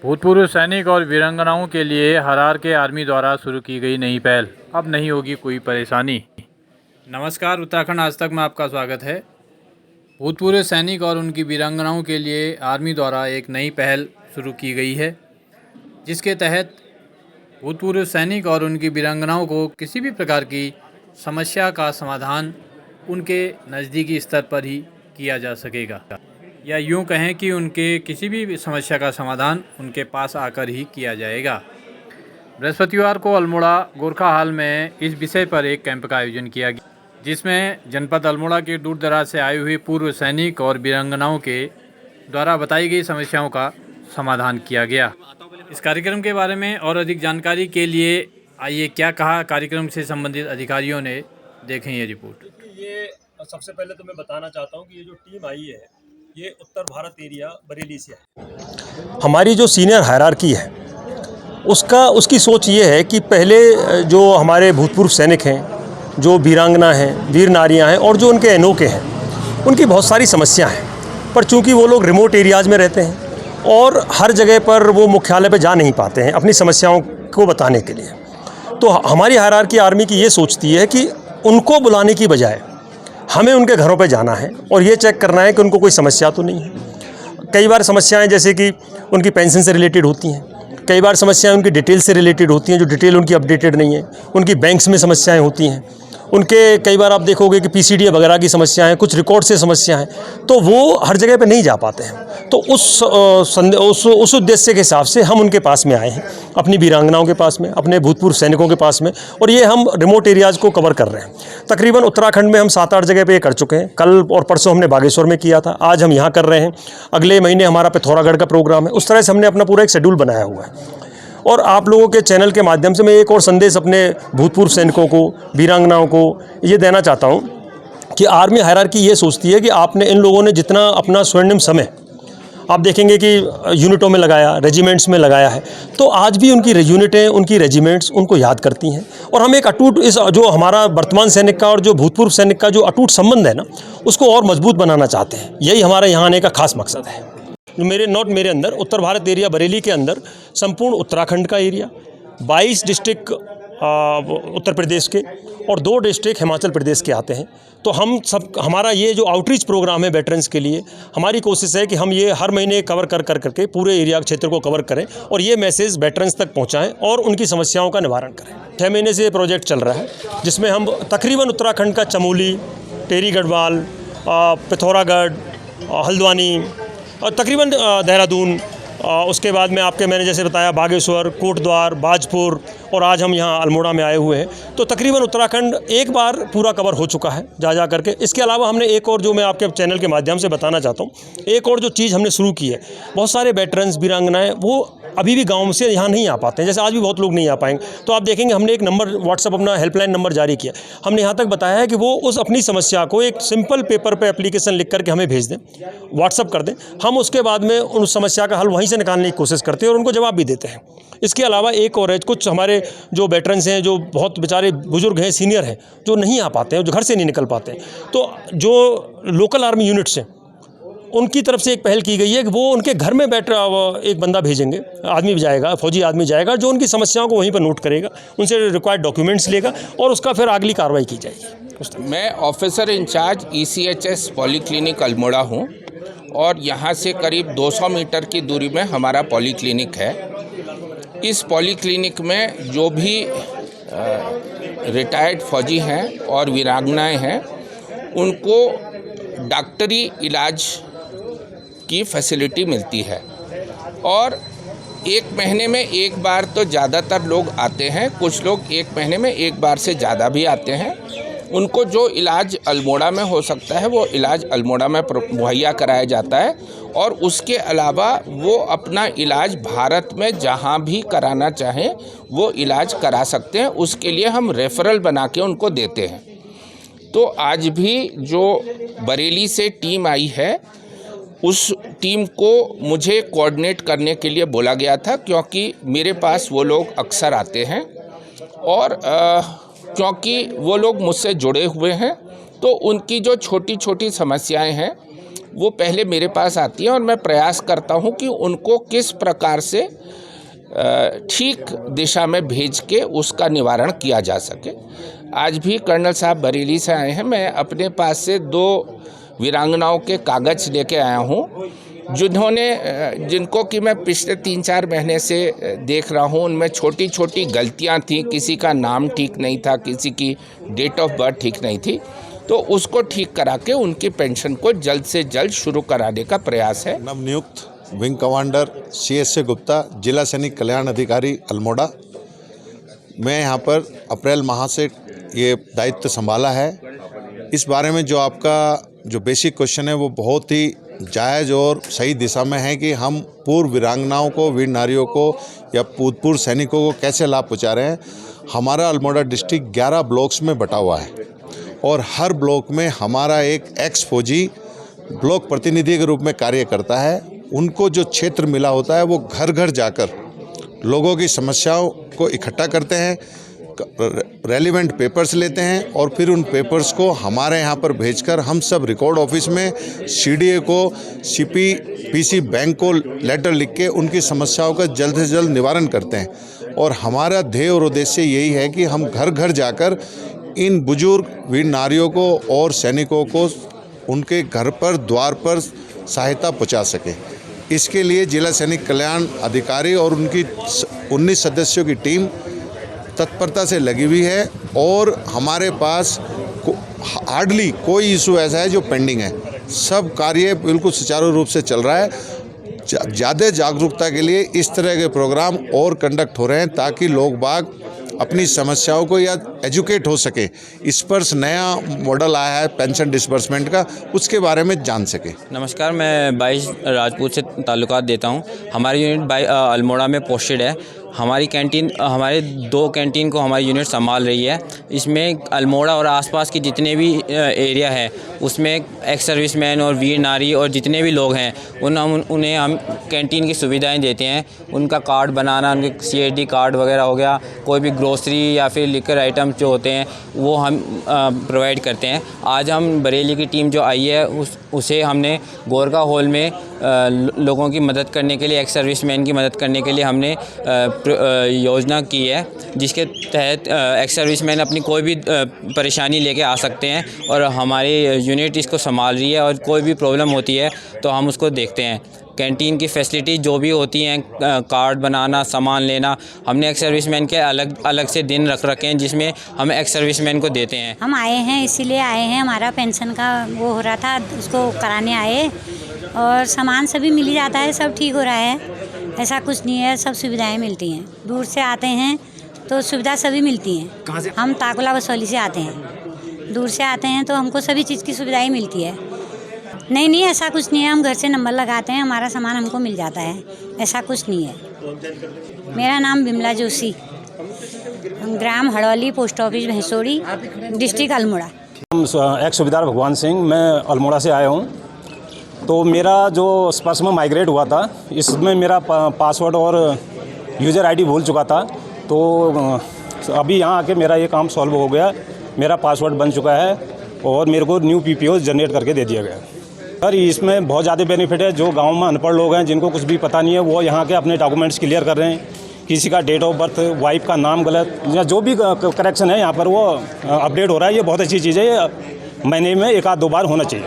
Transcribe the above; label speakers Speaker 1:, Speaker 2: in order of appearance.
Speaker 1: भूतपूर्व सैनिक और वीरांगनाओं के लिए हरार के आर्मी द्वारा शुरू की गई नई पहल। अब नहीं होगी कोई परेशानी। नमस्कार, उत्तराखंड आज तक में आपका स्वागत है। भूतपूर्व सैनिक और उनकी वीरांगनाओं के लिए आर्मी द्वारा एक नई पहल शुरू की गई है, जिसके तहत भूतपूर्व सैनिक और उनकी वीरांगनाओं को किसी भी प्रकार की समस्या का समाधान उनके नज़दीकी स्तर पर ही किया जा सकेगा, या यूँ कहें कि उनके किसी भी समस्या का समाधान उनके पास आकर ही किया जाएगा। बृहस्पतिवार को अल्मोड़ा गोरखा हाल में इस विषय पर एक कैंप का आयोजन किया गया, जिसमें जनपद अल्मोड़ा के दूर दराज से आए हुए पूर्व सैनिक और वीरांगनाओं के द्वारा बताई गई समस्याओं का समाधान किया गया। इस कार्यक्रम के बारे में और अधिक जानकारी के लिए आइए क्या कहा कार्यक्रम से संबंधित अधिकारियों ने, देखें ये रिपोर्ट।
Speaker 2: ये सबसे पहले तो मैं बताना चाहता हूँ कि ये जो टीम आई है ये उत्तर भारत एरिया बरेली से है।
Speaker 3: हमारी जो सीनियर हायरार्की है उसकी सोच ये है कि पहले जो हमारे भूतपूर्व सैनिक हैं, जो वीरांगना हैं, वीर नारियां हैं और जो उनके अनोखे हैं, उनकी बहुत सारी समस्याएं हैं, पर चूंकि वो लोग रिमोट एरियाज़ में रहते हैं और हर जगह पर वो मुख्यालय पे जा नहीं पाते हैं अपनी समस्याओं को बताने के लिए, तो हमारी हायरार्की आर्मी की ये सोचती है कि उनको बुलाने की बजाय हमें उनके घरों पे जाना है और ये चेक करना है कि उनको कोई समस्या तो नहीं है। कई बार समस्याएं जैसे कि उनकी पेंशन से रिलेटेड होती हैं, कई बार समस्याएं उनकी डिटेल से रिलेटेड होती हैं जो डिटेल उनकी अपडेटेड नहीं है, उनकी बैंक्स में समस्याएं होती हैं, उनके कई बार आप देखोगे कि पीसीडी वगैरह की समस्याएं, कुछ रिकॉर्ड से समस्याएं, तो वो हर जगह पे नहीं जा पाते हैं। तो उस उद्देश्य के हिसाब से हम उनके पास में आए हैं, अपनी वीरांगनाओं के पास में, अपने भूतपूर्व सैनिकों के पास में, और ये हम रिमोट एरियाज़ को कवर कर रहे हैं। तकरीबन उत्तराखंड में हम 7-8 जगह पे ये कर चुके हैं। कल और परसों हमने बागेश्वर में किया था, आज हम यहाँ कर रहे हैं, अगले महीने हमारा पिथौरागढ़ का प्रोग्राम है। उस तरह से हमने अपना पूरा एक शेड्यूल बनाया हुआ है। और आप लोगों के चैनल के माध्यम से मैं एक और संदेश अपने भूतपूर्व सैनिकों को, वीरांगनाओं को ये देना चाहता हूँ कि आर्मी हायरार्की ये सोचती है कि आपने इन लोगों ने जितना अपना स्वर्णिम समय आप देखेंगे कि यूनिटों में लगाया, रेजिमेंट्स में लगाया है, तो आज भी उनकी यूनिटें, उनकी रेजिमेंट्स उनको याद करती हैं। और हम एक अटूट इस जो हमारा वर्तमान सैनिक का और जो भूतपूर्व सैनिक का जो अटूट संबंध है ना, उसको और मजबूत बनाना चाहते हैं। यही हमारे यहाँ आने का खास मकसद है। मेरे अंदर उत्तर भारत एरिया बरेली के अंदर संपूर्ण उत्तराखंड का एरिया, 22 डिस्ट्रिक्ट उत्तर प्रदेश के और 2 डिस्ट्रिक्ट हिमाचल प्रदेश के आते हैं। तो हमारा ये जो आउटरीच प्रोग्राम है वेटरन्स के लिए, हमारी कोशिश है कि हम ये हर महीने कवर करके पूरे एरिया क्षेत्र को कवर करें और ये मैसेज वेटरन्स तक पहुंचाएं और उनकी समस्याओं का निवारण करें। 6 महीने से ये प्रोजेक्ट चल रहा है, जिसमें हम तकरीबन उत्तराखंड का चमोली, टेरी गढ़वाल, पिथौरागढ़, हल्द्वानी और तकरीबन देहरादून, उसके बाद में मैंने जैसे बताया बागेश्वर, कोटद्वार, बाजपुर, और आज हम यहाँ अल्मोड़ा में आए हुए हैं। तो तकरीबन उत्तराखंड एक बार पूरा कवर हो चुका है जा करके। इसके अलावा हमने एक और, जो मैं आपके चैनल के माध्यम से बताना चाहता हूँ, एक और जो चीज़ हमने शुरू की है, बहुत सारे वेटरन्स, वीरांगनाएँ वो अभी भी गांव से यहाँ नहीं आ पाते हैं, जैसे आज भी बहुत लोग नहीं आ पाएंगे। तो आप देखेंगे हमने एक नंबर व्हाट्सअप, अपना हेल्पलाइन नंबर जारी किया। हमने यहाँ तक बताया है कि वो उस अपनी समस्या को एक सिंपल पेपर पे एप्लीकेशन लिख करके हमें भेज दें, व्हाट्सअप कर दें। हम उसके बाद में उस समस्या का हल वहीं से निकालने की कोशिश करते हैं और उनको जवाब भी देते हैं। इसके अलावा एक और है, कुछ हमारे जो वेटरन्स हैं, जो बहुत बेचारे बुजुर्ग हैं, सीनियर हैं, जो नहीं आ पाते हैं, जो घर से नहीं निकल पाते हैं, तो जो लोकल आर्मी यूनिट्स हैं उनकी तरफ से एक पहल की गई है कि वो उनके घर में एक बंदा भेजेंगे, आदमी जाएगा, फौजी आदमी जाएगा, जो उनकी समस्याओं को वहीं पर नोट करेगा, उनसे रिक्वायर्ड डॉक्यूमेंट्स लेगा और उसका फिर अगली कार्रवाई की जाएगी।
Speaker 4: मैं officer in charge ECHS polyclinic Almora हूँ और यहाँ से करीब 200 मीटर की दूरी में हमारा पॉलीक्लिनिक है। इस पॉलीक्लिनिक में जो भी रिटायर्ड फौजी हैं और वीरांगनाएँ हैं, उनको डॉक्टरी इलाज की फैसिलिटी मिलती है और 1 महीने में एक बार तो ज़्यादातर लोग आते हैं, कुछ लोग 1 महीने में एक बार से ज़्यादा भी आते हैं। उनको जो इलाज अल्मोड़ा में हो सकता है वो इलाज अल्मोड़ा में मुहैया कराया जाता है और उसके अलावा वो अपना इलाज भारत में जहाँ भी कराना चाहें वो इलाज करा सकते हैं। उसके लिए हम रेफरल बना के उनको देते हैं। तो आज भी जो बरेली से टीम आई है, उस टीम को मुझे कोऑर्डिनेट करने के लिए बोला गया था, क्योंकि मेरे पास वो लोग अक्सर आते हैं और क्योंकि वो लोग मुझसे जुड़े हुए हैं, तो उनकी जो छोटी छोटी समस्याएं हैं वो पहले मेरे पास आती हैं और मैं प्रयास करता हूं कि उनको किस प्रकार से ठीक दिशा में भेज के उसका निवारण किया जा सके। आज भी कर्नल साहब बरेली से आए हैं। मैं अपने पास से 2 वीरांगनाओं के कागज़ लेके आया हूँ जिनको कि मैं पिछले 3-4 महीने से देख रहा हूँ। उनमें छोटी छोटी गलतियाँ थी, किसी का नाम ठीक नहीं था, किसी की डेट ऑफ बर्थ ठीक नहीं थी, तो उसको ठीक करा के उनकी पेंशन को जल्द से जल्द शुरू कराने का प्रयास है।
Speaker 5: नवनियुक्त विंग कमांडर CSA गुप्ता, जिला सैनिक कल्याण अधिकारी अल्मोड़ा। मैं यहाँ पर अप्रैल माह से ये दायित्व संभाला है। इस बारे में जो आपका जो बेसिक क्वेश्चन है वो बहुत ही जायज़ और सही दिशा में है कि हम पूर्व वीरांगनाओं को, वीर नारियों को या भूतपूर्व सैनिकों को कैसे लाभ पहुँचा रहे हैं। हमारा अल्मोड़ा डिस्ट्रिक्ट 11 ब्लॉक्स में बटा हुआ है और हर ब्लॉक में हमारा एक एक्स फौजी ब्लॉक प्रतिनिधि के रूप में कार्य करता है। उनको जो क्षेत्र मिला होता है वो घर घर जाकर लोगों की समस्याओं को इकट्ठा करते हैं, रेलिवेंट पेपर्स लेते हैं और फिर उन पेपर्स को हमारे यहाँ पर भेजकर हम सब रिकॉर्ड ऑफिस में CDA को, CPPC बैंक को लेटर लिख के उनकी समस्याओं का जल्द से जल्द निवारण करते हैं। और हमारा ध्येय और उद्देश्य यही है कि हम घर घर जाकर इन बुजुर्ग वीर नारियों को और सैनिकों को उनके घर पर, द्वार पर सहायता पहुँचा सकें। इसके लिए जिला सैनिक कल्याण अधिकारी और उनकी 19 सदस्यों की टीम तत्परता से लगी हुई है और हमारे पास हार्डली कोई इशू ऐसा है जो पेंडिंग है। सब कार्य बिल्कुल सुचारू रूप से चल रहा है। ज़्यादा जागरूकता के लिए इस तरह के प्रोग्राम और कंडक्ट हो रहे हैं ताकि लोग बाग अपनी समस्याओं को या एजुकेट हो सके। इस पर नया मॉडल आया है पेंशन डिस्बर्समेंट का, उसके बारे में जान सके।
Speaker 6: नमस्कार, मैं 22 राजपूत से ताल्लुकात देता हूं। हमारी यूनिट अल्मोड़ा में पोस्टेड है। हमारी कैंटीन, हमारे 2 कैंटीन को हमारी यूनिट संभाल रही है। इसमें अल्मोड़ा और आसपास के जितने भी एरिया है उसमें एक्स सर्विसमैन और वीर नारी और जितने भी लोग हैं उन्हें हम कैंटीन की सुविधाएं देते हैं। उनका कार्ड बनाना, उनके CID कार्ड वगैरह हो गया, कोई भी ग्रोसरी या फिर लिकर आइटम जो होते हैं वो हम प्रोवाइड करते हैं। आज हम बरेली की टीम जो आई है उसे हमने गोरखा हॉल में लोगों की मदद करने के लिए, एक्स सर्विसमैन की मदद करने के लिए हमने योजना की है, जिसके तहत एक्स सर्विसमैन अपनी कोई भी परेशानी लेके आ सकते हैं और हमारी यूनिट इसको संभाल रही है। और कोई भी प्रॉब्लम होती है तो हम उसको देखते हैं। कैंटीन की फैसिलिटी जो भी होती हैं, कार्ड बनाना, सामान लेना, हमने एक्स सर्विसमैन के अलग से दिन रख रखे हैं जिसमें हम एक्स सर्विसमैन को देते हैं।
Speaker 7: हम आए हैं इसीलिए आए हैं, हमारा पेंशन का वो हो रहा था, उसको कराने आए और सामान सभी मिल जाता है, सब ठीक हो रहा है। ऐसा कुछ नहीं है, सब सुविधाएं मिलती हैं। दूर से आते हैं तो सुविधा सभी मिलती हैं।
Speaker 1: कहाँ से?
Speaker 7: हम ताकुला बसौली से आते हैं। दूर से आते हैं तो हमको सभी चीज़ की सुविधाएं मिलती है। नहीं, ऐसा कुछ नहीं है। हम घर से नंबर लगाते हैं, हमारा सामान हमको मिल जाता है। ऐसा कुछ नहीं है। मेरा नाम बिमला जोशी, ग्राम Haroli, post office Bhainsodi, district Almora.
Speaker 8: Ex सुबेदार भगवान सिंह, मैं अल्मोड़ा से आया हूँ। तो मेरा जो स्पर्श में माइग्रेट हुआ था, इसमें मेरा पासवर्ड और यूज़र ID भूल चुका था। तो अभी यहाँ आके मेरा ये काम सॉल्व हो गया। मेरा पासवर्ड बन चुका है और मेरे को न्यू PPO जनरेट करके दे दिया गया। सर, इसमें बहुत ज़्यादा बेनिफिट है। जो गांव में अनपढ़ लोग हैं, जिनको कुछ भी पता नहीं है, वो यहाँ के अपने डॉक्यूमेंट्स क्लियर कर रहे हैं। किसी का डेट ऑफ बर्थ, वाइफ का नाम गलत या जो भी करेक्शन है यहाँ पर वो अपडेट हो रहा है। ये बहुत अच्छी चीज़ है। ये महीने में 1 आध 2 बार होना चाहिए।